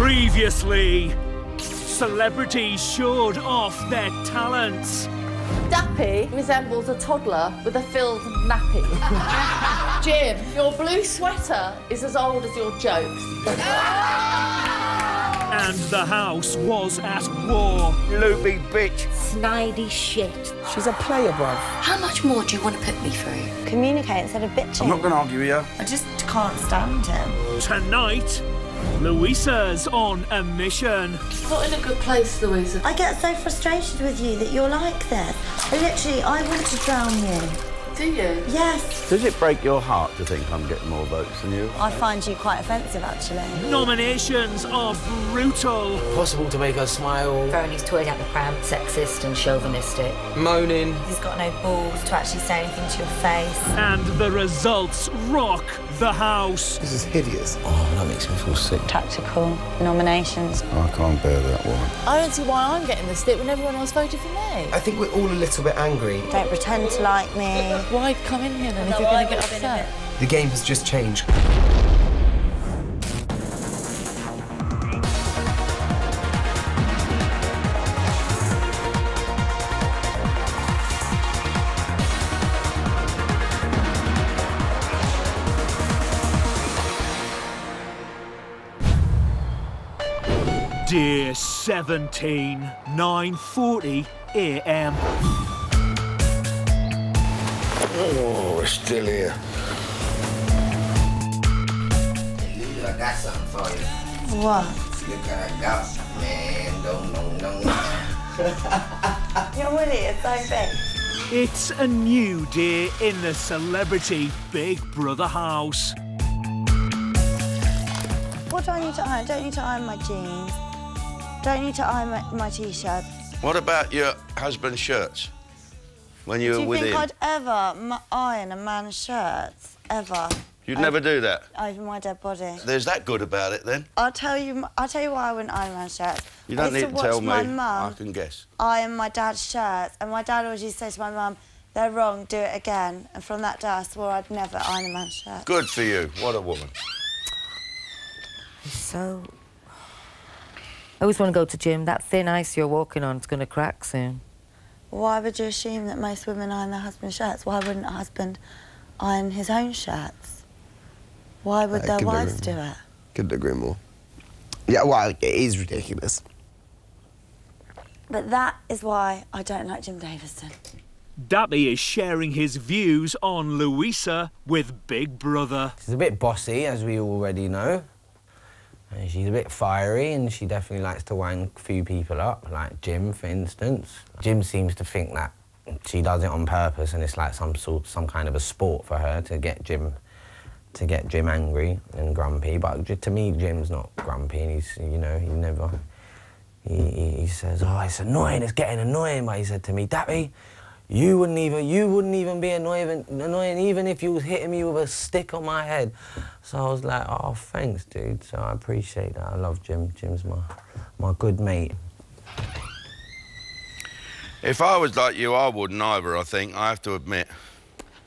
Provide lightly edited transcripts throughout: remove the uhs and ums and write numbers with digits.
Previously, celebrities showed off their talents. Dappy resembles a toddler with a filled nappy. Jim, your blue sweater is as old as your jokes. And the house was at war. Loopy bitch. Snidey shit. She's a player, bruv. How much more do you want to put me through? Communicate instead of bitching. I'm not going to argue with you. I just can't stand him. Tonight, Louisa's on a mission. Not in a good place, Louisa. I get so frustrated with you that you're like this. I want to drown you. Do you? Yes. Does it break your heart to think I'm getting more votes than you? I find you quite offensive, actually. Nominations are brutal. Possible to make her smile. Throwing his toys out the pram, sexist and chauvinistic. Moaning. He's got no balls to actually say anything to your face. And the results rock the house. This is hideous. Oh, that makes me feel sick. Tactical nominations. I can't bear that one. I don't see why I'm getting the stick when everyone else voted for me. I think we're all a little bit angry. Don't pretend to like me. Why come in here then if you're going to get upset? The game has just changed. Dear 17, 9:40 a.m. Oh, we're still here. Hey, I got something for you. What? Look what I got, man. Don't. Your willy is so big. It's a new day in the celebrity Big Brother house. What do I need to iron? Don't need to iron my jeans. Don't need to iron my T-shirt. What about your husband's shirts? When you were with him? Do you think I'd ever iron a man's shirts? Ever? You'd never do that? Over my dead body. There's that good about it, then? I'll tell you why I wouldn't iron man's shirts. You don't need to tell me. My mum I can guess. iron my dad's shirts, and my dad always used to say to my mum, "They're wrong, do it again." And from that day, I swore I'd never iron a man's shirt. Good for you. What a woman. So... I always want to go to gym. That thin ice you're walking on is going to crack soon. Why would you assume that most women iron their husband's shirts? Why wouldn't a husband iron his own shirts? Why would their wives do it? Couldn't agree more. Yeah, well, it is ridiculous. But that is why I don't like Jim Davison. Dappy is sharing his views on Louisa with Big Brother. She's a bit bossy, as we already know. And she's a bit fiery, and she definitely likes to wind a few people up, like Jim, for instance. Jim seems to think that she does it on purpose, and it's like some kind of a sport for her to get Jim angry and grumpy. But to me, Jim's not grumpy, and he's, you know, he says, "Oh, it's annoying, it's getting annoying." But he said to me, "Dappy, you wouldn't even be annoying even if you was hitting me with a stick on my head." So I was like, "Oh, thanks, dude." So I appreciate that. I love Jim. Jim's my good mate. If I was like you, I wouldn't either, I think, I have to admit.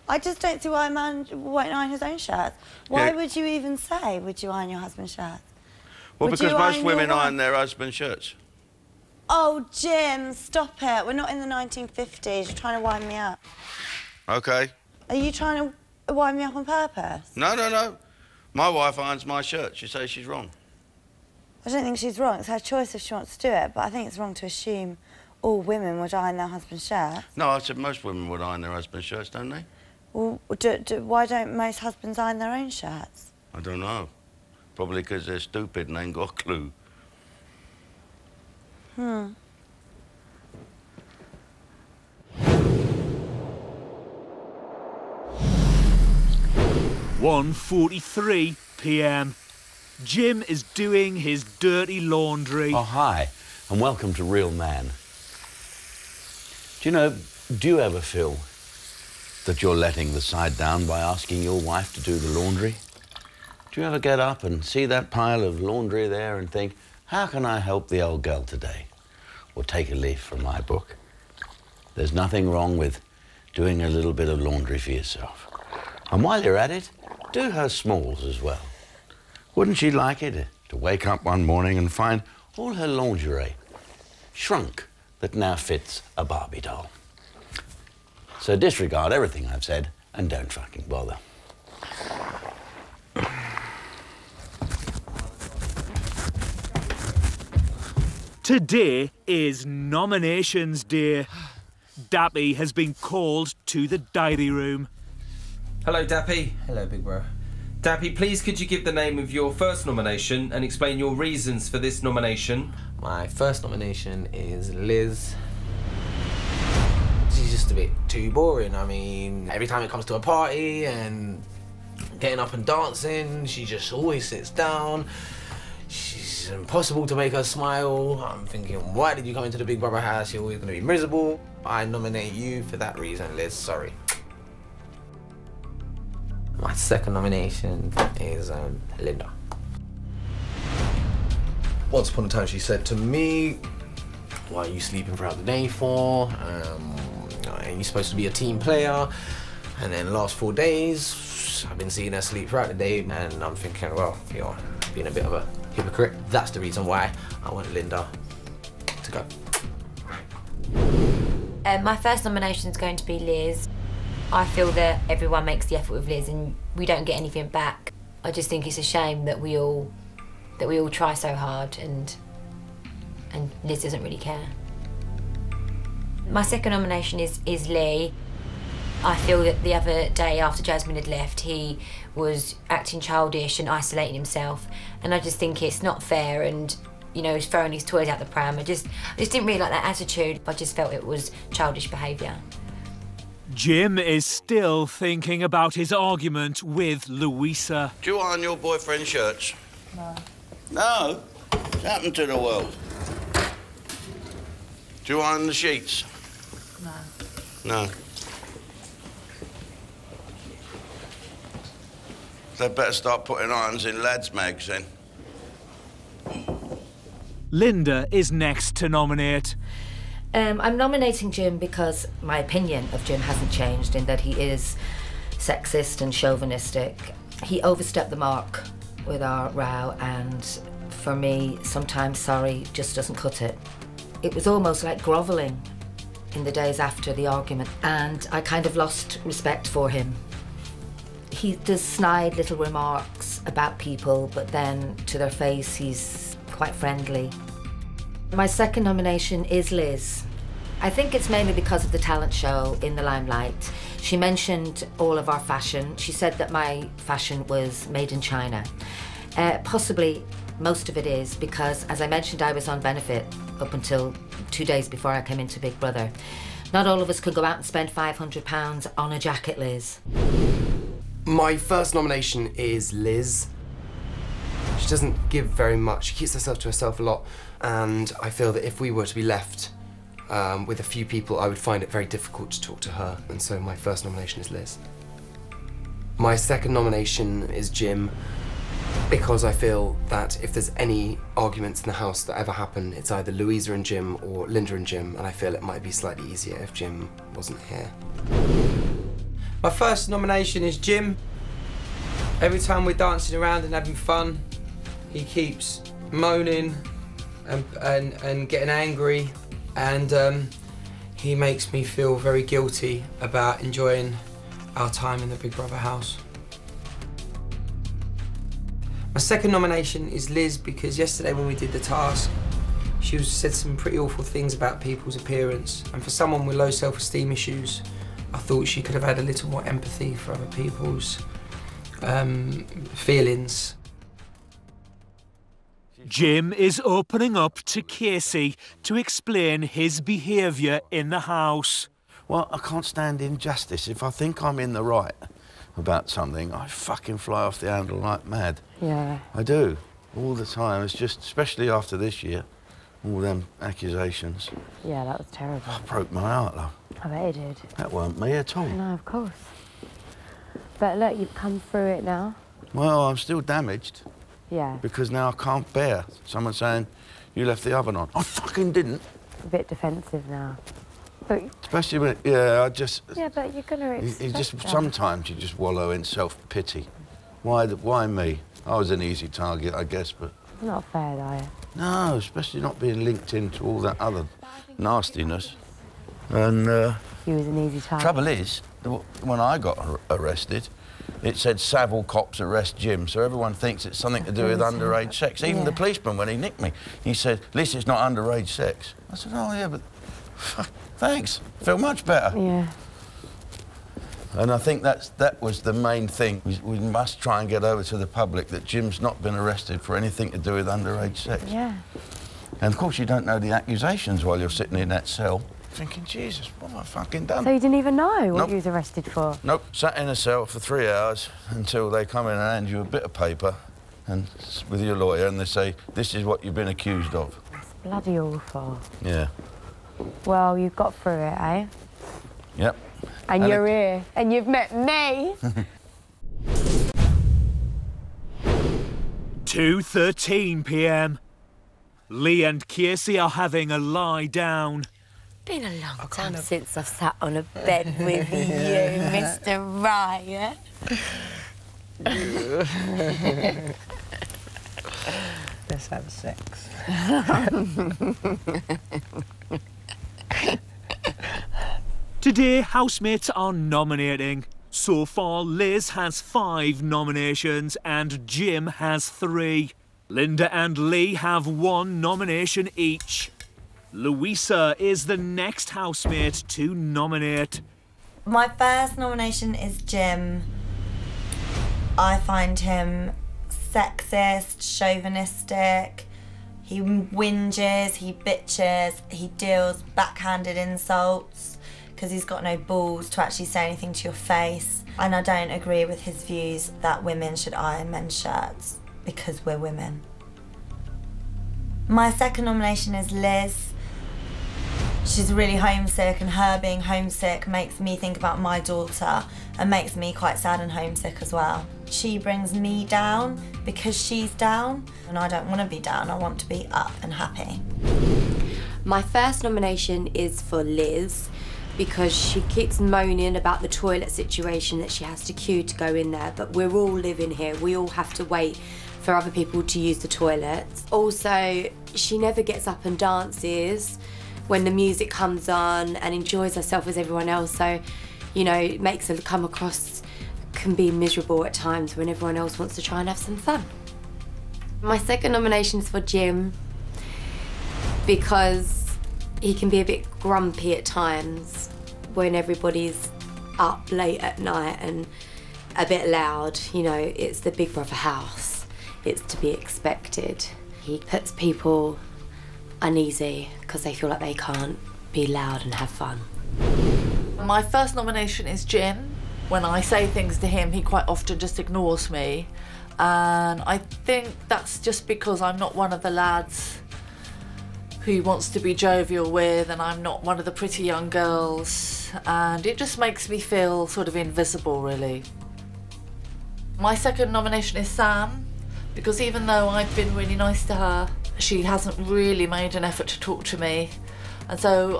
I just don't see why a man won't iron his own shirts. Why would you even say, would you iron your husband's shirts? Well, because most women iron their husband's shirts. Oh, Jim, stop it. We're not in the 1950s. You're trying to wind me up. OK. Are you trying to wind me up on purpose? No, no, no. My wife irons my shirt. She says she's wrong. I don't think she's wrong. It's her choice if she wants to do it, but I think it's wrong to assume all women would iron their husband's shirts. No, I said most women would iron their husband's shirts, don't they? Well, why don't most husbands iron their own shirts? I don't know. Probably because they're stupid and ain't got a clue. 1:43 p.m. Jim is doing his dirty laundry. Oh, hi, and welcome to Real Man. Do you ever feel that you're letting the side down by asking your wife to do the laundry? Do you ever get up and see that pile of laundry there and think, how can I help the old girl today? Or take a leaf from my book. There's nothing wrong with doing a little bit of laundry for yourself. And while you're at it, do her smalls as well. Wouldn't she like it to wake up one morning and find all her lingerie shrunk that now fits a Barbie doll. So disregard everything I've said and don't fucking bother. Today is nominations day. Dappy has been called to the diary room. Hello, Dappy. Hello, big bro. Dappy, please could you give the name of your first nomination and explain your reasons for this nomination? My first nomination is Liz. She's just a bit too boring. I mean, every time it comes to a party and getting up and dancing, she just always sits down. She's impossible to make her smile. I'm thinking, why did you come into the Big Brother house? You're always going to be miserable. I nominate you for that reason, Liz. Sorry. My second nomination is Linda. Once upon a time, she said to me, "Why are you sleeping throughout the day for? Are you supposed to be a team player?" And then the last 4 days, I've been seeing her sleep throughout the day, and I'm thinking, well, you're being a bit of a hypocrite. That's the reason why I want Linda to go. My first nomination is going to be Liz. I feel that everyone makes the effort with Liz and we don't get anything back. I just think it's a shame that we all try so hard and Liz doesn't really care. My second nomination is Lee. I feel that the other day after Jasmine had left, he was acting childish and isolating himself, and I just think it's not fair, and you know, he's throwing his toys out the pram. I just didn't really like that attitude. I just felt it was childish behaviour. Jim is still thinking about his argument with Louisa. Do you iron your boyfriend's shirts? No. No? What's happened to the world? Do you iron the sheets? No. No. They'd better start putting irons in lads' mags then. Linda is next to nominate. I'm nominating Jim because my opinion of Jim hasn't changed in that he is sexist and chauvinistic. He overstepped the mark with our row, and for me, sometimes sorry just doesn't cut it. It was almost like grovelling in the days after the argument, and I kind of lost respect for him. He does snide little remarks about people, but then to their face he's quite friendly. My second nomination is Liz. I think it's mainly because of the talent show In the Limelight. She mentioned all of our fashion. She said that my fashion was made in China. Possibly most of it is because, as I mentioned, I was on benefit up until 2 days before I came into Big Brother. Not all of us could go out and spend £500 on a jacket, Liz. My first nomination is Liz. She doesn't give very much. She keeps herself to herself a lot, and I feel that if we were to be left with a few people, I would find it very difficult to talk to her, and so my first nomination is Liz. My second nomination is Jim, because I feel that if there's any arguments in the house that ever happen, it's either Louisa and Jim or Linda and Jim, and I feel it might be slightly easier if Jim wasn't here. My first nomination is Jim. Every time we're dancing around and having fun, he keeps moaning and getting angry, and he makes me feel very guilty about enjoying our time in the Big Brother house. My second nomination is Liz, because yesterday when we did the task, she said some pretty awful things about people's appearance, and for someone with low self-esteem issues, I thought she could have had a little more empathy for other people's feelings. Jim is opening up to Casey to explain his behaviour in the house. Well, I can't stand injustice. If I think I'm in the right about something, I fucking fly off the handle like mad. Yeah. I do, all the time. It's just, especially after this year, all them accusations. Yeah, that was terrible. I broke my heart, love. I bet it did. That weren't me at all. No, of course. But look, you've come through it now. Well, I'm still damaged. Yeah. Because now I can't bear someone saying, you left the oven on. I fucking didn't. A bit defensive now. But especially when, yeah, I just... Yeah, but you're going to expect that. Sometimes you just wallow in self-pity. Why me? I was an easy target, I guess, but... Not fair, though. No, especially not being linked into all that other nastiness. And He was an easy target. trouble is, when I got arrested, it said Savile cops arrest Jim, so everyone thinks it's something to do with underage sex. Even the policeman, when he nicked me, he said, at least it's not underage sex. I said, oh, yeah, but thanks. Feel much better. Yeah. And I think that was the main thing. We must try and get over to the public that Jim's not been arrested for anything to do with underage sex. Yeah. And, of course, you don't know the accusations while you're sitting in that cell, thinking, Jesus, what have I fucking done? So you didn't even know what Nope. you was arrested for? Nope, sat in a cell for 3 hours until they come in and hand you a bit of paper and with your lawyer and they say, this is what you've been accused of. That's bloody awful. Yeah. Well, you've got through it, eh? Yep. And you're here. And you've met me. 2:13 p.m. Lee and Casey are having a lie down. Been a long time since I've sat on a bed with you, Mr. Riot. Let's have sex. Today, housemates are nominating. So far, Liz has 5 nominations and Jim has 3. Linda and Lee have 1 nomination each. Louisa is the next housemate to nominate. My first nomination is Jim. I find him sexist, chauvinistic. He whinges, he bitches, he deals backhanded insults because he's got no balls to actually say anything to your face. And I don't agree with his views that women should iron men's shirts because we're women. My second nomination is Liz. She's really homesick, and her being homesick makes me think about my daughter and makes me quite sad and homesick as well. She brings me down because she's down, and I don't want to be down, I want to be up and happy. My first nomination is for Liz because she keeps moaning about the toilet situation that she has to queue to go in there, but we're all living here, we all have to wait for other people to use the toilets. Also, she never gets up and dances when the music comes on and enjoys herself as everyone else, so, you know, it makes her come across, can be miserable at times when everyone else wants to try and have some fun. My second nomination is for Jim because he can be a bit grumpy at times when everybody's up late at night and a bit loud. You know, it's the Big Brother house. It's to be expected. He puts people uneasy because they feel like they can't be loud and have fun. My first nomination is Jim. When I say things to him, he quite often just ignores me. And I think that's just because I'm not one of the lads who he wants to be jovial with, and I'm not one of the pretty young girls. And it just makes me feel sort of invisible, really. My second nomination is Sam, because even though I've been really nice to her, she hasn't really made an effort to talk to me. And so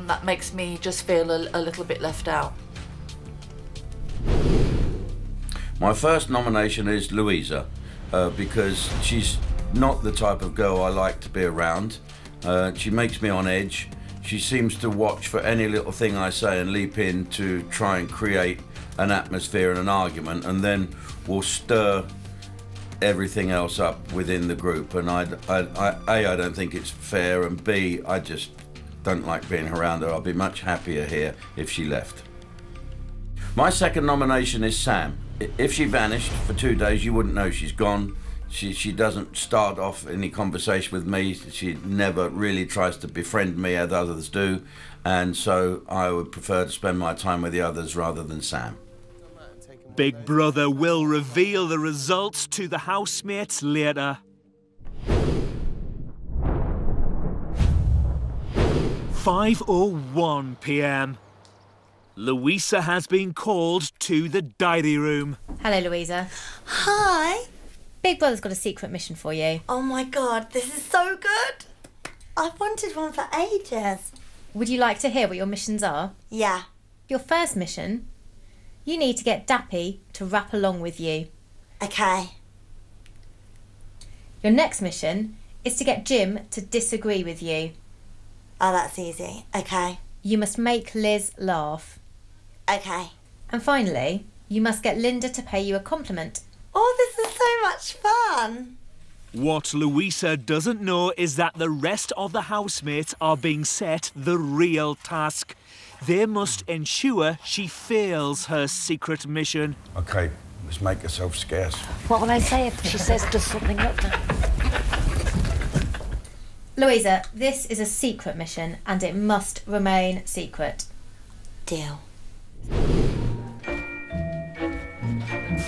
that makes me just feel a little bit left out. My first nomination is Louisa, because she's not the type of girl I like to be around. She makes me on edge. She seems to watch for any little thing I say and leap in to try and create an atmosphere and an argument, and then will stir everything else up within the group. And I don't think it's fair, and B, I just don't like being around her. I'll be much happier here if she left. My second nomination is Sam. If she vanished for 2 days, you wouldn't know she's gone. She doesn't start off any conversation with me. She never really tries to befriend me as others do. And so I would prefer to spend my time with the others rather than Sam. Big Brother will reveal the results to the housemates later. 5:01 p.m. Louisa has been called to the diary room. Hello, Louisa. Hi. Big Brother's got a secret mission for you. Oh my God, this is so good. I've wanted one for ages. Would you like to hear what your missions are? Yeah. Your first mission, you need to get Dappy to rap along with you. Okay. Your next mission is to get Jim to disagree with you. Oh, that's easy. Okay. You must make Liz laugh. Okay. And finally, you must get Linda to pay you a compliment. Oh, this is so much fun. What Louisa doesn't know is that the rest of the housemates are being set the real task. They must ensure she fails her secret mission. OK, let's make yourself scarce. What will I say if she says does something up there? Louisa, this is a secret mission and it must remain secret. Deal.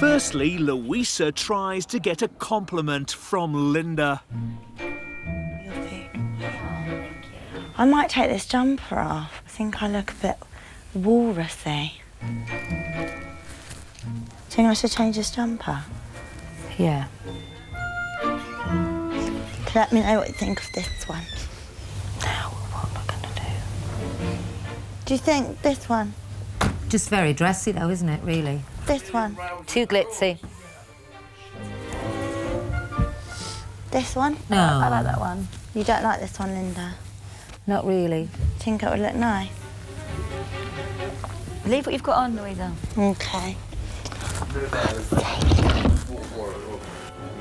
Firstly, Louisa tries to get a compliment from Linda. I might take this jumper off. I think I look a bit walrusy. Do you think I should change this jumper? Yeah. Let me know what you think of this one. Now, what am I going to do? Do you think this one? Just very dressy, though, isn't it, really? This one? Too glitzy. This one? No. I like that one. You don't like this one, Linda? Not really. Think it would look nice? Leave what you've got on, Louisa. OK.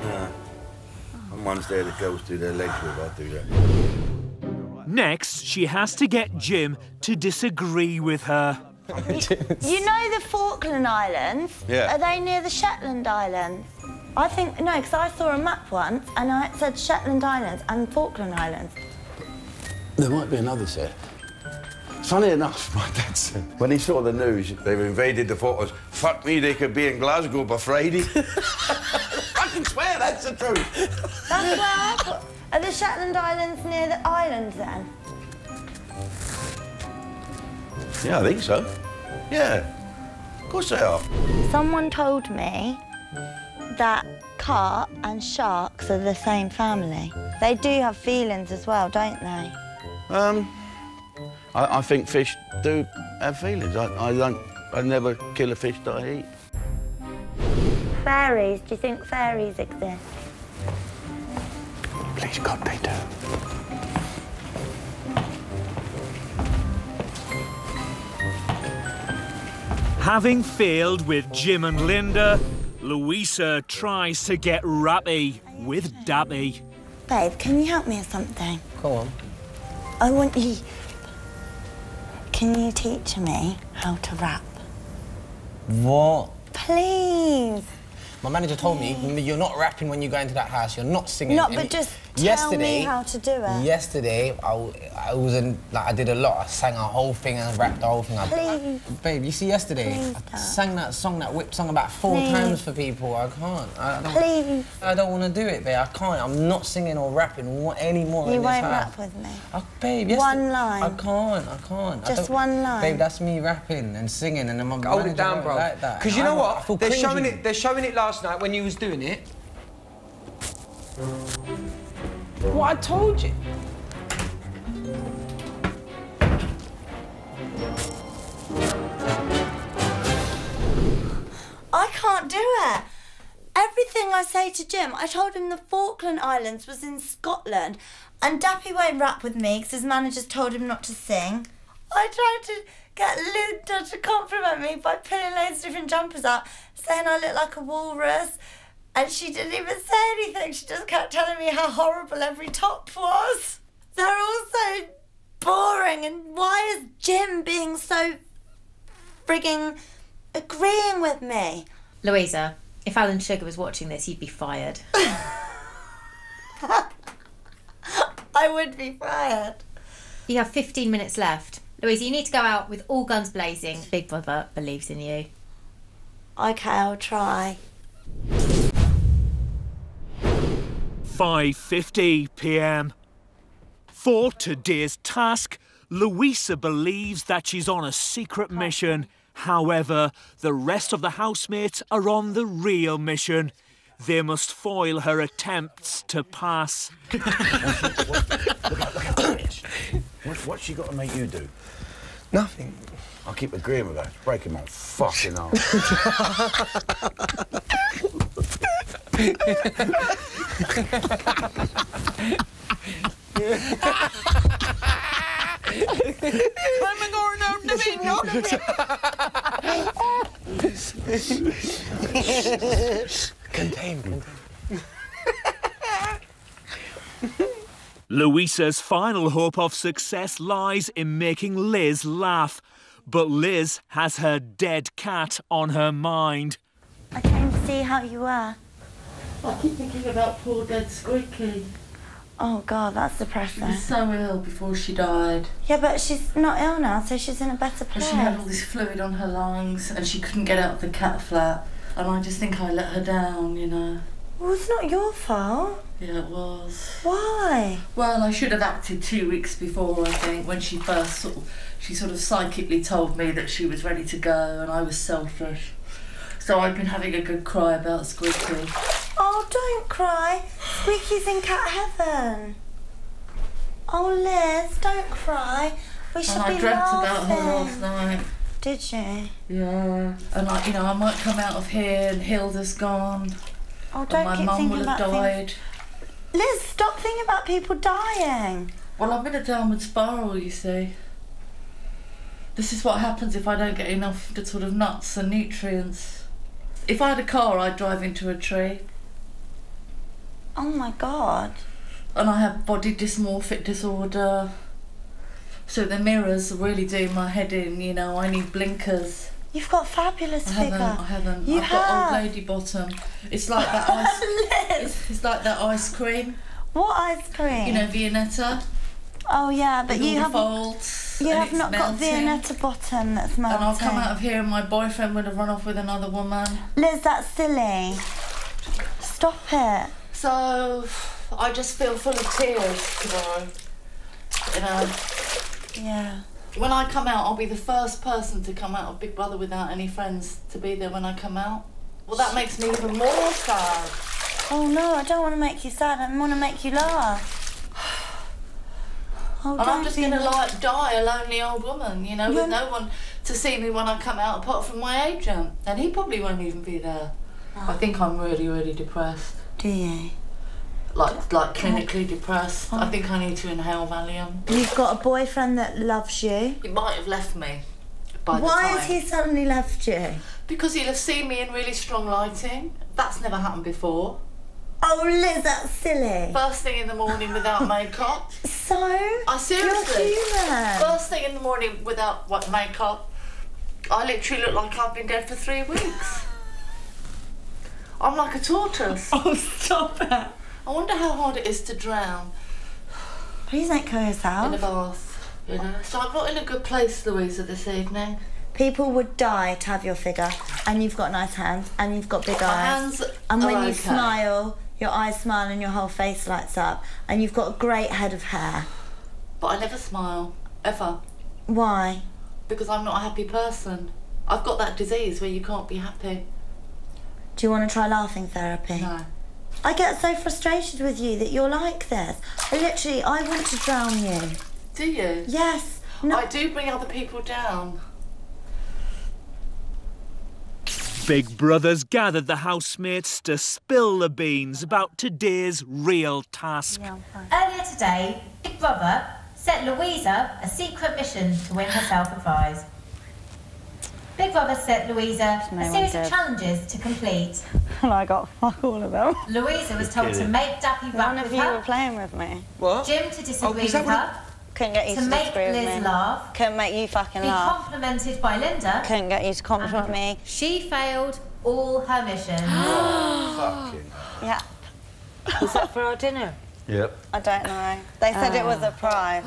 Yeah. And once there, the girls do their legs with, I do that. Next, she has to get Jim to disagree with her. You know the Falkland Islands? Yeah. Are they near the Shetland Islands? I think, no, because I saw a map once and it said Shetland Islands and Falkland Islands. There might be another set. Funny enough, my dad said, when he saw the news, they've invaded the Falklands, fuck me, they could be in Glasgow by Friday. I can swear that's the truth. That's where I thought. Are the Shetland Islands near the islands then? Yeah, I think so. Yeah, of course they are. Someone told me that carp and sharks are the same family. They do have feelings as well, don't they? I think fish do have feelings. I never kill a fish that I eat. Fairies, do you think fairies exist? Please God, they do. Having failed with Jim and Linda, Louisa tries to get rappy with Dappy. Babe, can you help me with something? Go on. I want you... Can you teach me how to rap? What? Please. My manager told me you're not rapping when you go into that house. You're not singing. No, but just tell me how to do it. Yesterday, I was in, like, I did a lot. I sang a whole thing and rapped the whole thing. Please. Babe, you see yesterday, I sang that song, that whip song about 4 times for people. I can't. Please. I don't want to do it, babe. I can't. I'm not singing or rapping anymore in this house. You won't rap with me? Babe, yes. One line. I can't. Just one line. Babe, that's me rapping and singing, and my Hold it down, bro. like that. Because you know what? They're showing it last night when you was doing it. What I told you. I can't do it. Everything I say to Jim, I told him the Falkland Islands was in Scotland, and Dappy won't rap with me because his manager's told him not to sing. I tried to get Linda to compliment me by pulling loads of different jumpers up, saying I look like a walrus, and she didn't even say anything. She just kept telling me how horrible every top was. They're all so boring, and why is Jim being so frigging agreeing with me? Louisa, if Alan Sugar was watching this, you'd be fired. I would be fired. You have 15 minutes left. Louisa, you need to go out with all guns blazing. Big Brother believes in you. OK, I'll try. 5:50 p.m. For today's task, Louisa believes that she's on a secret mission. However, the rest of the housemates are on the real mission. They must foil her attempts to pass. What's she got to make you do? Nothing. I'll keep agreeing with her. Break him on fucking arm. Contain. Louisa's final hope of success lies in making Liz laugh, but Liz has her dead cat on her mind. I came to see how you were. I keep thinking about poor dead Squeaky. Oh God, that's She depressing. was so ill before she died. Yeah, but she's not ill now, so she's in a better And place. she had all this fluid on her lungs and she couldn't get out of the cat flat. And I just think I let her down, you know. Well, it's not your fault. Yeah, it was. Why? Well, I should have acted 2 weeks before, I think, when she first sort of psychically told me that she was ready to go, and I was selfish. So I've been having a good cry about Squeaky. Oh, don't cry. Squeaky's in cat heaven. Oh, Liz, don't cry. We should And be I dreamt laughing. about her last night. Did you? Yeah. And I might come out of here and Hilda's gone. Oh, and don't my keep mum thinking will have about died. things. Liz, stop thinking about people dying. Well, I'm in a downward spiral, you see. This is what happens if I don't get enough sort of nuts and nutrients. If I had a car, I'd drive into a tree. Oh my God. And I have body dysmorphic disorder. So the mirrors are really doing my head in, you know, I need blinkers. You've got a fabulous I figure. haven't. You I've got have. old lady bottom. It's like that ice. It's like that ice cream. What ice cream? You know, Viennetta. Oh yeah, but with you all have the folds. you and have it's not got melting. Viennetta bottom that's melting. And I'll come out of here and my boyfriend would have run off with another woman. Liz, that's silly. Stop it. So I just feel full of tears tomorrow. You know. Yeah. When I come out, I'll be the first person to come out of Big Brother without any friends to be there when I come out. Well, that makes me even more sad. Oh no, I don't want to make you sad. I want to make you laugh. Oh, And I'm don't just be going to like die a lonely old woman, you know, with no one to see me when I come out apart from my agent. And he probably won't even be there. I think I'm really, really depressed. Do you? Like clinically depressed. I think I need to inhale Valium. You've got a boyfriend that loves you. He might have left me by the Why time. has he suddenly left you? Because he'll have seen me in really strong lighting. That's never happened before. Oh, Liz, that's silly. First thing in the morning without makeup. So? I seriously. You're human. First thing in the morning without makeup. I literally look like I've been dead for 3 weeks. I'm like a tortoise. Oh, stop it. I wonder how hard it is to drown. Please don't kill yourself. In a bath, you know. So I'm not in a good place, Louisa, this evening. People would die to have your figure, and you've got nice hands, and you've got big My eyes. hands and when are you okay. smile, your eyes smile and your whole face lights up, and you've got a great head of hair. But I never smile, ever. Why? Because I'm not a happy person. I've got that disease where you can't be happy. Do you want to try laughing therapy? No. I get so frustrated with you that you're like this. I want to drown you. Do you? Yes. No. I do bring other people down. Big Brother's gathered the housemates to spill the beans about today's real task. Earlier today, Big Brother set Louisa a secret mission to win herself a prize. Big Brother set Louisa a series of challenges to complete. And I got fuck all of them. Louisa was told to make Dappy rap None of with you her, were playing with me. What? Jim to disagree is that with what her, Couldn't get you to to make disagree with Liz me. laugh, Couldn't make you fucking be laugh. complimented by Linda. Couldn't get you to compliment me. She failed all her missions. Fucking. Yeah. Was that for our dinner? Yep. I don't know. They said it was a prize.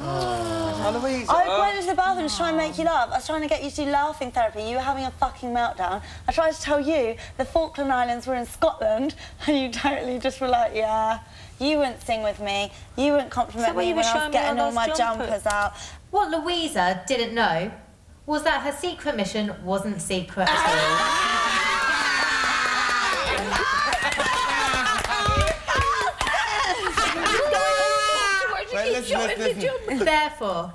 Louisa. I went into the bathroom to try and make you laugh. I was trying to get you to do laughing therapy. You were having a fucking meltdown. I tried to tell you the Falkland Islands were in Scotland, and you totally just were like, yeah. You wouldn't sing with me. You wouldn't compliment what me you were when I was showing me getting all all my those jumpers out. What Louisa didn't know was that her secret mission wasn't secret at all. Therefore,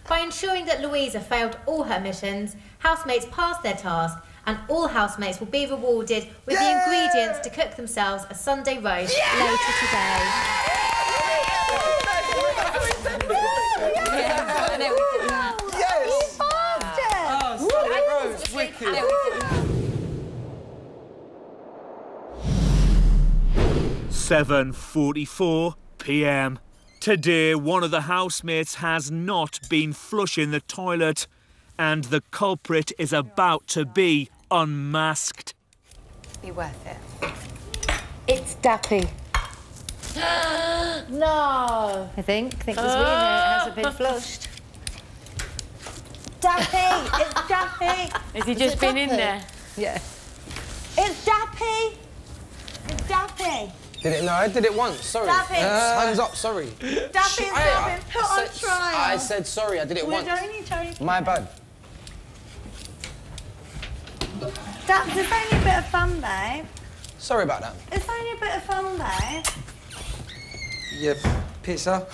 by ensuring that Louisa failed all her missions, housemates passed their task and all housemates will be rewarded with the ingredients to cook themselves a Sunday roast later today. I know we did that. Yes! Oh, Sunday roast, wicked. 7:44 p.m. Today, one of the housemates has not been flushing the toilet, and the culprit is about to be unmasked. Be worth it. It's Dappy. No. I think it's weird now it hasn't been flushed. Dappy! It's Dappy! Has he just been in there? Yeah. It's Dappy! It's Dappy! Did it? No, I did it once. Sorry. Dappy! Hands up. Sorry. Dappy's not been put on trial. I said sorry. I did it once. My bad. Daps, it's only a bit of fun, babe. Sorry about that. It's only a bit of fun, babe. You pisser.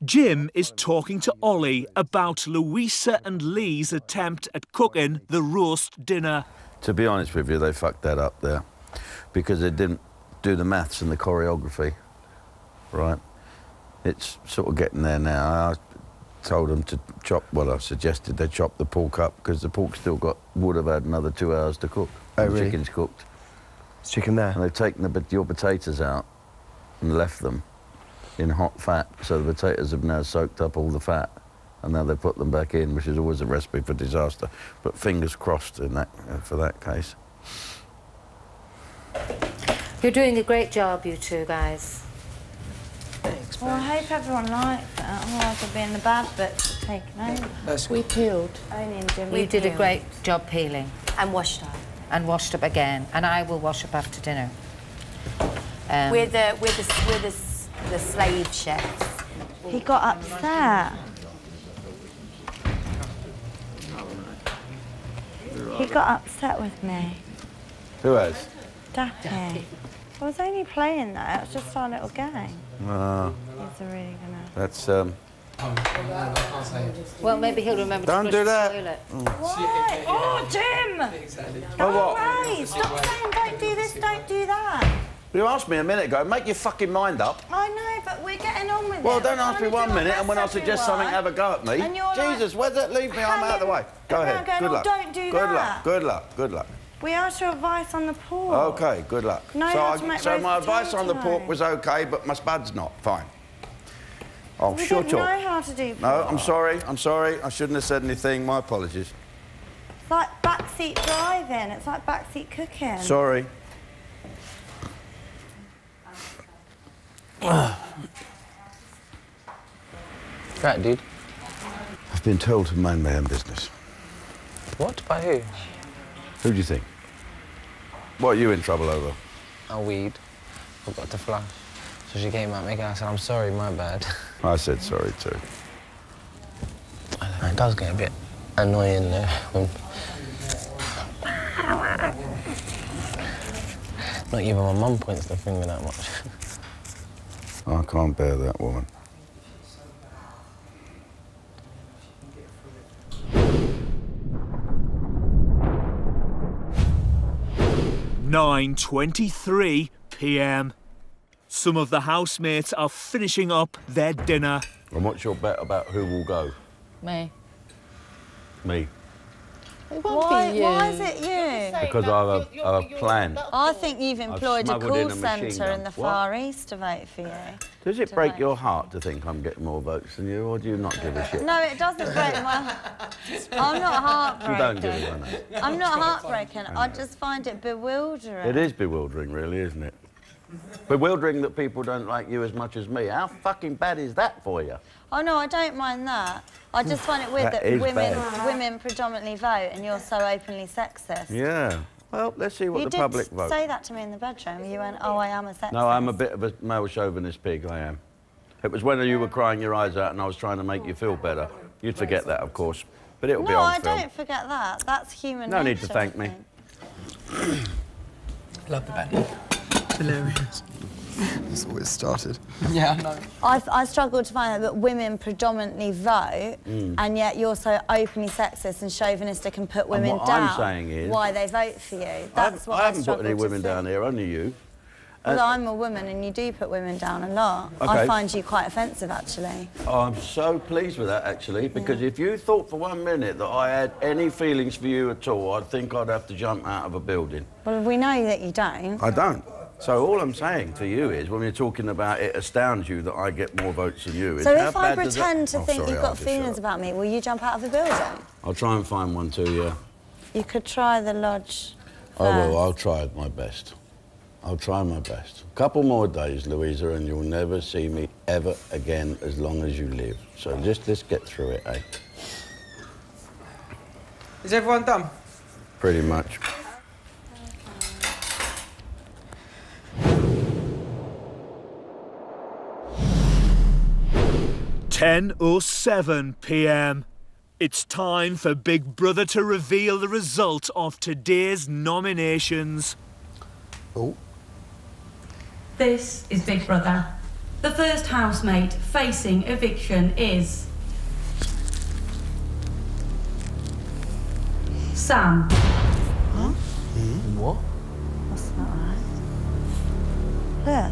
Jim is talking to Ollie about Louisa and Lee's attempt at cooking the roast dinner. To be honest with you, they fucked that up there because they didn't do the maths and the choreography, right? It's sort of getting there now. I told them to chop, well, I suggested they chop the pork up because the pork would have had another 2 hours to cook. Oh, the really? chicken's cooked. Is chicken there? And they've taken your potatoes out and left them in hot fat, so the potatoes have now soaked up all the fat, and now they put them back in, which is always a recipe for disaster. But fingers crossed in that for that case. You're doing a great job, you two guys. Well, I hope everyone likes it, otherwise I'll be in the bad bits taken over. We peeled. Only in Jim. You did a great job peeling. And washed up. And washed up again. And I will wash up after dinner. We're the slave chefs. He got upset. He got upset with me. Who has? Dappy. I was only playing that. It was just our little game. He's really gonna... That's, Well, maybe he'll remember Don't to do flush that. the toilet. Why? Oh, Jim! Oh, what? Hey, stop saying don't do this, don't do that. You asked me a minute ago, make your fucking mind up. I know, but we're getting on with it. Well, don't ask me We're trying 1 to do minute, our and when I best, suggest everyone. something, have a go at me. And you're like, Jesus, where's that leave me? I'm out of the way. Go ahead. going, Good oh, luck. don't do Good that. luck. Good luck. Good luck. We asked your advice on the pork. Okay, good luck. Know how to make So roast my advice on the potato. pork was okay, but my spud's not. Fine. Oh, We shut didn't up. know how to do pork. No, I'm sorry. I'm sorry. I shouldn't have said anything. My apologies. It's like backseat driving. It's like backseat cooking. Sorry. Right, dude. I've been told to mind my own business. What? By who? Who do you think? What are you in trouble over? A weed. Forgot to flush. So she came at me and I said, I'm sorry, my bad. I said sorry too. I don't know, it does get a bit annoying though. Not even my mum points the finger that much. I can't bear that woman. (9:23 p.m. Some of the housemates are finishing up their dinner. And what's your bet about who will go? Me. Me. It won't be you. Why is it you? Because I have a plan. I think you've employed a smuggled in call a machine centre in gun. the What? Far East to vote for you. Does it break your heart to think I'm getting more votes than you, or do you not give a shit? No, it doesn't break my... I'm not heartbroken. You don't give a one. I'm not heartbroken. I just find it bewildering. It is bewildering, really, isn't it? Bewildering that people don't like you as much as me. How fucking bad is that for you? Oh, no, I don't mind that. I just find it weird That that is women predominantly vote and you're so openly sexist. Yeah. Well, let's see what You the did public vote. say that to me in the bedroom. You went, oh, I am a sexist. No, I'm a bit of a male chauvinist pig, I am. It was when you were crying your eyes out and I was trying to make you feel better. You'd forget that, of course, but it'll be No, on I film. don't forget that. That's human No nature. need to thank me. Love the band. Hilarious. That's all it started. Yeah, I know. I struggle to find that women predominantly vote, and yet you're so openly sexist and chauvinistic and put women what down. I'm saying is... why they vote for you. That's what I haven't put any struggle to women see. down here, only you. Well, I'm a woman and you do put women down a lot. Okay. I find you quite offensive, actually. Oh, I'm so pleased with that, actually, because if you thought for 1 minute that I had any feelings for you at all, I'd think I'd have to jump out of a building. Well, we know that you don't. I don't. So all I'm saying to you is, when you're talking about it astounds you that I get more votes than you, is So how if I bad does that- pretend to Oh, think sorry, you've I'll got just shut feelings up. about me, will you jump out of the building? I'll try and find one too, yeah. You could try the lodge I will, first. I'll try my best. I'll try my best. A couple more days, Louisa, and you'll never see me ever again as long as you live. So just let's get through it, eh? Is everyone done? Pretty much. (10:07 p.m). It's time for Big Brother to reveal the result of today's nominations. Oh. This is Big Brother. The first housemate facing eviction is... Sam. Huh? What? That's not right. Yeah.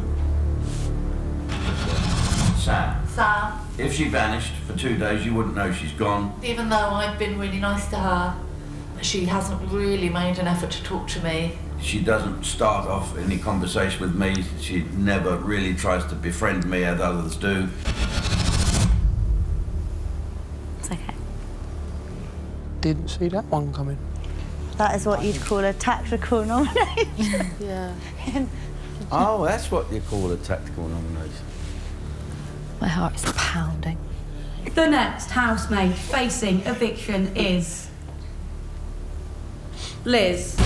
Sam. Sam, If she vanished for 2 days, you wouldn't know she's gone. even though I've been really nice to her, she hasn't really made an effort to talk to me. She doesn't start off any conversation with me. She never really tries to befriend me as others do. It's okay. Didn't see that one coming. That is what you'd call a tactical nomination. Yeah. Oh, that's what you call a tactical nomination. My heart is pounding. The next housemate facing eviction is... Liz.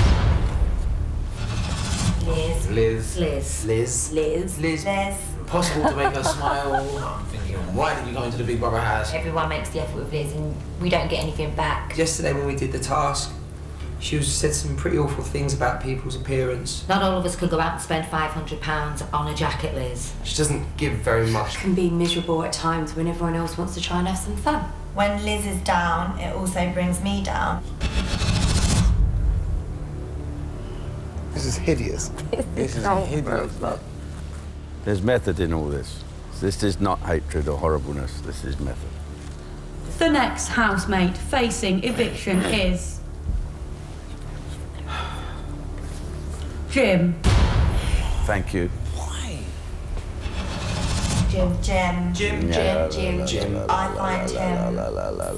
Liz. Liz. Liz. Liz. Possible to make her smile. I'm thinking, why did you go into the Big Brother house? Everyone makes the effort with Liz and we don't get anything back. Yesterday when we did the task, she said some pretty awful things about people's appearance. Not all of us could go out and spend £500 on a jacket, Liz. She doesn't give very much. Can be miserable at times when everyone else wants to try and have some fun. When Liz is down, it also brings me down. This is hideous. This is hideous. There's method in all this. This is not hatred or horribleness. This is method. The next housemate facing eviction is... Jim. Thank you. Jim. I find him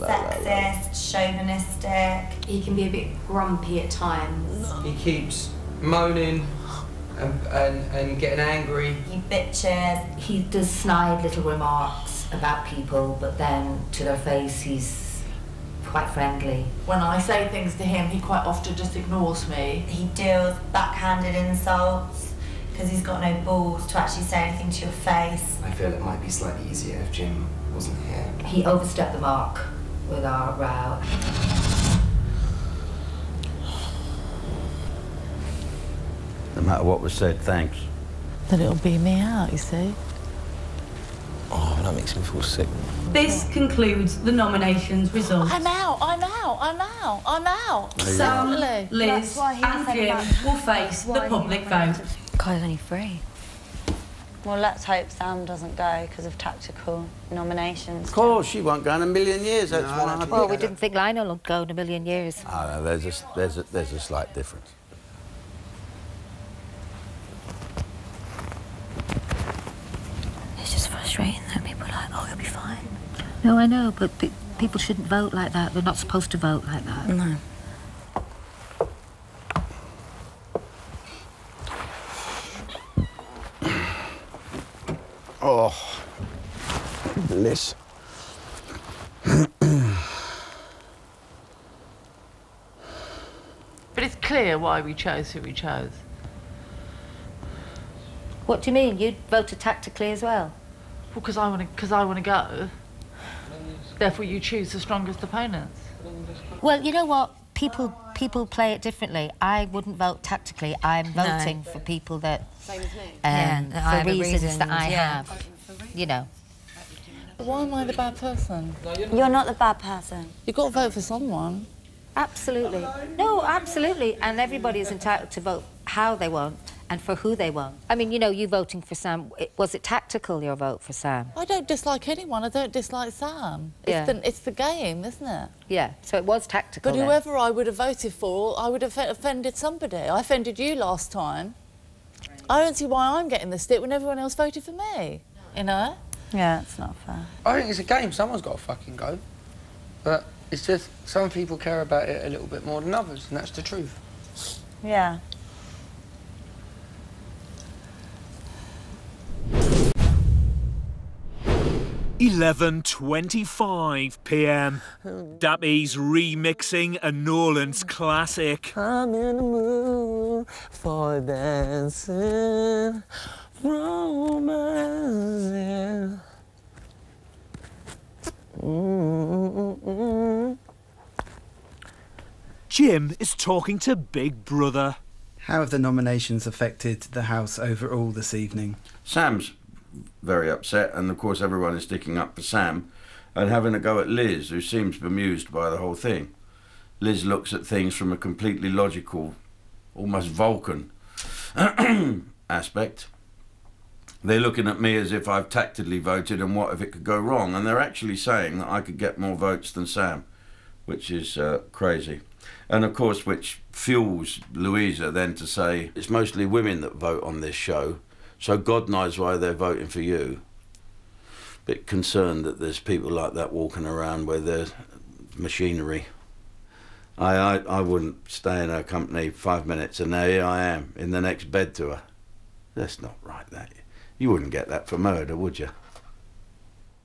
sexist, chauvinistic. He can be a bit grumpy at times. He keeps moaning and getting angry. He bitches. He does snide little remarks about people, but then to their face he's quite friendly. When I say things to him, he quite often just ignores me. He deals backhanded insults because he's got no balls to actually say anything to your face. I feel it might be slightly easier if Jim wasn't here. He overstepped the mark with our row. No matter what was said, thanks. Then it'll be me out, you see. Oh, that makes me feel sick. This concludes the nominations results. I'm out. Sam, Liz and Jim will face the public vote. Guy's only 3. Well, let's hope Sam doesn't go because of tactical nominations. Of course, she won't go in a million years. That's why I Well, we didn't think Lionel would go in a million years. Oh, no, there's a slight difference. It's just frustrating that people are like, oh, you'll be fine. No, I know, but people shouldn't vote like that. They're not supposed to vote like that. No. Oh, bliss. But it's clear why we chose who we chose. What do you mean? You'd voted tactically as well? Well, because I want to go. Therefore, you choose the strongest opponents. Well, you know what? People people play it differently. I wouldn't vote tactically. I'm voting for people that, Same as me. for reasons that I have, you know. Why am I the bad person? You're not the bad person. You've got to vote for someone. Absolutely. No, absolutely. And everybody is entitled to vote how they want and for who they want. I mean, you know, you voting for Sam, was it tactical, your vote for Sam? I don't dislike anyone. I don't dislike Sam. Yeah. It's the game, isn't it? Yeah, so it was tactical. But then. whoever I would have voted for, I would have offended somebody. I offended you last time. I don't see why I'm getting the stick when everyone else voted for me, you know? Yeah, it's not fair. I think it's a game. Someone's got to fucking go. But it's just some people care about it a little bit more than others, and that's the truth. Yeah. PM. Dappy's remixing a Nolan's classic. I'm in the mood for dancing, romancing. Jim is talking to Big Brother. How have the nominations affected the house overall this evening? Sam's very upset, and of course everyone is sticking up for Sam and having a go at Liz, who seems bemused by the whole thing. Liz looks at things from a completely logical, almost Vulcan aspect. They're looking at me as if I've tactically voted and what if it could go wrong, and they're actually saying that I could get more votes than Sam, which is crazy. And of course, which fuels Louisa then to say, it's mostly women that vote on this show, so God knows why they're voting for you. Bit concerned that there's people like that walking around with their machinery. I wouldn't stay in her company 5 minutes and here I am in the next bed to her. That's not right, that. You wouldn't get that for murder, would you?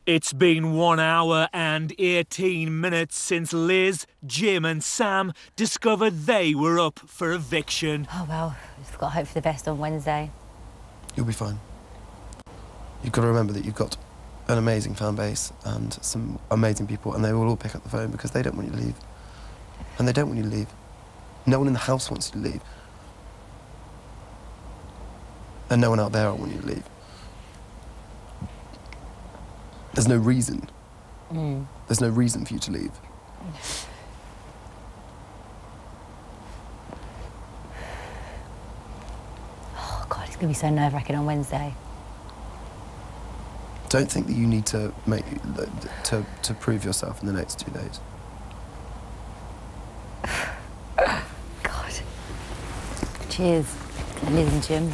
It's been 1 hour and 18 minutes since Liz, Jim and Sam discovered they were up for eviction. Oh, well, we've got hope for the best on Wednesday. You'll be fine. You've got to remember that you've got an amazing fan base and some amazing people, and they will all pick up the phone because they don't want you to leave. And they don't want you to leave. No one in the house wants you to leave. And no one out there will want you to leave. There's no reason. There's no reason for you to leave. Oh, God, it's going to be so nerve-wracking on Wednesday. Don't think that you need to to prove yourself in the next 2 days. God. Cheers, Liz and Jim.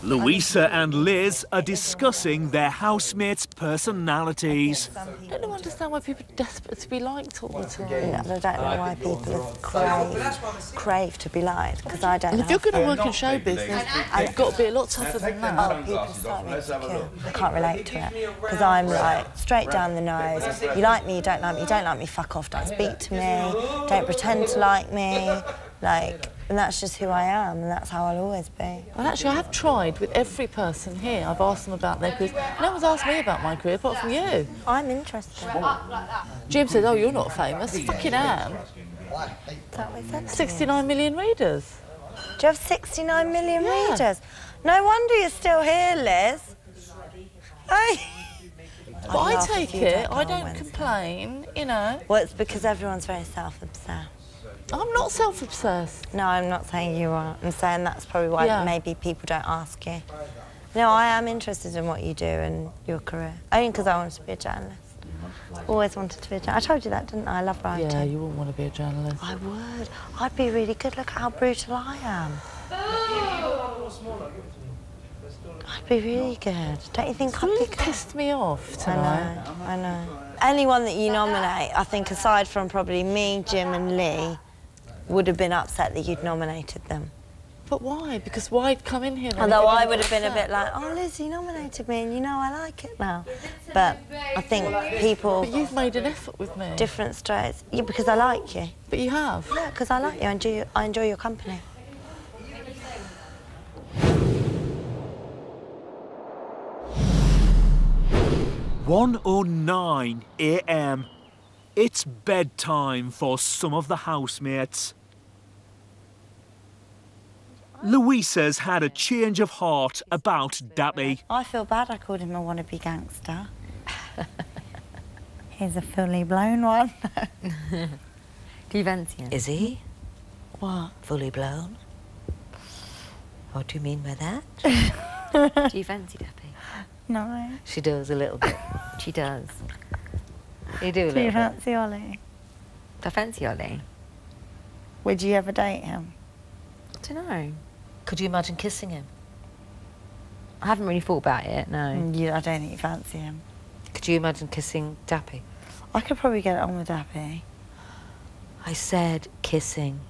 Louisa and Liz are discussing their housemates' personalities. I don't understand why people are desperate to be liked all the time. No, I don't know why people crave to be liked, because I don't And know. if you're going to work in show business, you've got to be a lot tougher than that. Oh, people start me insecure. I can't relate to it, because I'm like, straight down the nose. You like me, you don't like me, you don't like me, fuck off, don't speak to me, don't pretend to like me, like... And that's just who I am, and that's how I'll always be. Well, actually, I have tried with every person here. I've asked them about their careers. No one's asked me about my career, apart from you. I'm interested. Jim said, oh, you're not famous. Fucking am. Is that what he said? 69 million readers. Do you have 69 million readers? No wonder you're still here, Liz. But I take it, I don't complain, you know. Well, it's because everyone's very self-obsessed. I'm not self-obsessed. No, I'm not saying you are. I'm saying that's probably why maybe people don't ask you. No, I am interested in what you do and your career. Only because I wanted to be a journalist. Always wanted to be a journalist. I told you that, didn't I? I love writing. Yeah, you wouldn't want to be a journalist. I would. I'd be really good. Look how brutal I am. I'd be really good. Don't you think I'd be good? Pissed me off tonight. I know. Anyone that you nominate, I think aside from probably me, Jim and Lee, would have been upset that you'd nominated them. But why? Because why'd come in here? Although I would have been a bit like, oh, Liz, you nominated me and you know I like it now. But I think people... But you've made an effort with me. Different straights. Yeah, because I like you. But you have? Yeah, because I like you. I enjoy your company. 1:09 AM. It's bedtime for some of the housemates. Louisa's had a change of heart about Dappy. I feel bad I called him a wannabe gangster. He's a fully blown one. Do you fancy him? Is he? What? Fully blown? What do you mean by that? Do you fancy Dappy? No. She does a little bit. She does. You do a Do little you bit. fancy Ollie? I fancy Ollie. Would you ever date him? I don't know. Could you imagine kissing him? I haven't really thought about it, no. I don't think you fancy him. Could you imagine kissing Dappy? I could probably get on with Dappy. I said kissing.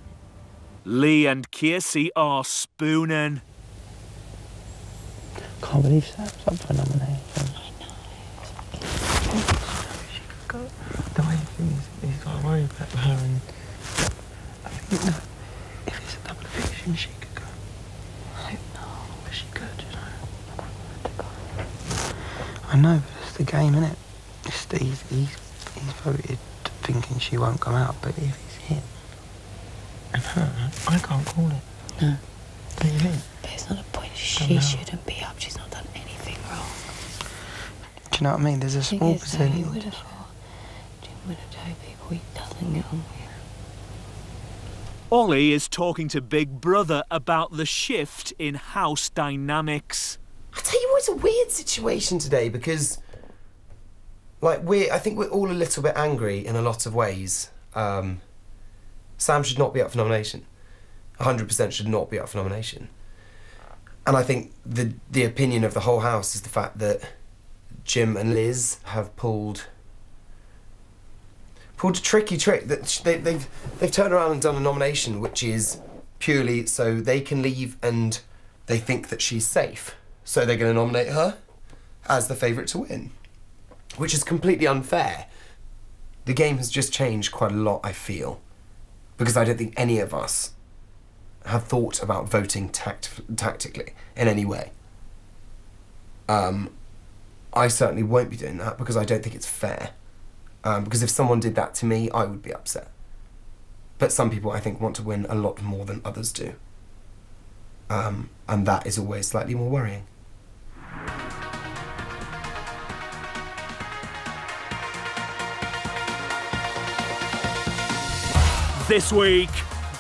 Lee and Casey are spooning. Can't believe Sam's up for nomination. The way he's got to worry about her, and I think that if it's a double eviction, she could go. I don't know, but she could, you know. I know, but it's the game, innit? It's he's voted thinking she won't come out, but if it's him and her, I can't call it. No. What do you think? There's not a point. She shouldn't be up. She's not done anything wrong. Do you know what I mean? There's a small percentage. Jim would have told people he doesn't get on with. Ollie is talking to Big Brother about the shift in house dynamics. I tell you what, it's a weird situation today because, like, I think we're all a little bit angry in a lot of ways. Sam should not be up for nomination. 100% should not be up for nomination. And I think the opinion of the whole house is the fact that Jim and Liz have pulled a tricky trick. That they've turned around and done a nomination which is purely so they can leave and they think that she's safe. So they're going to nominate her as the favourite to win, which is completely unfair. The game has just changed quite a lot, I feel, because I don't think any of us have thought about voting tactically in any way. I certainly won't be doing that because I don't think it's fair. Because if someone did that to me, I would be upset. But some people, I think, want to win a lot more than others do. And that is always slightly more worrying. This week,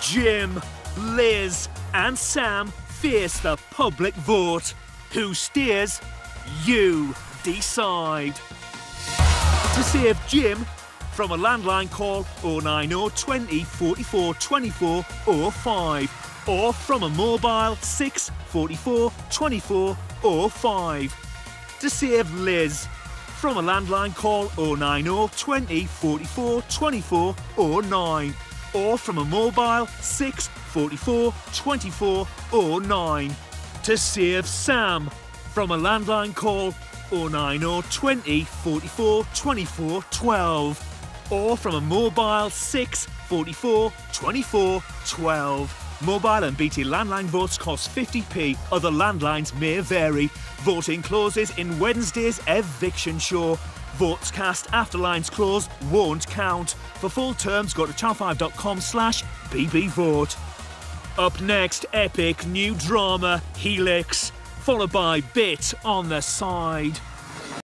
Jim, Liz and Sam face the public vote. Who steers? You decide. To save Jim, from a landline call 090 20 44 24 05 or from a mobile 6 44 24 05. To save Liz, from a landline call 090 20 44 24 09 or from a mobile 6 44 24 09. To save Sam, from a landline call 090 20 44 24 12 or from a mobile 6 44 24 12. Mobile and BT landline votes cost 50p. Other landlines may vary. Voting closes in Wednesday's eviction show. Votes cast after lines close won't count. For full terms, go to channel5.com/BB vote. Up next, epic new drama, Helix, followed by Bit on the Side.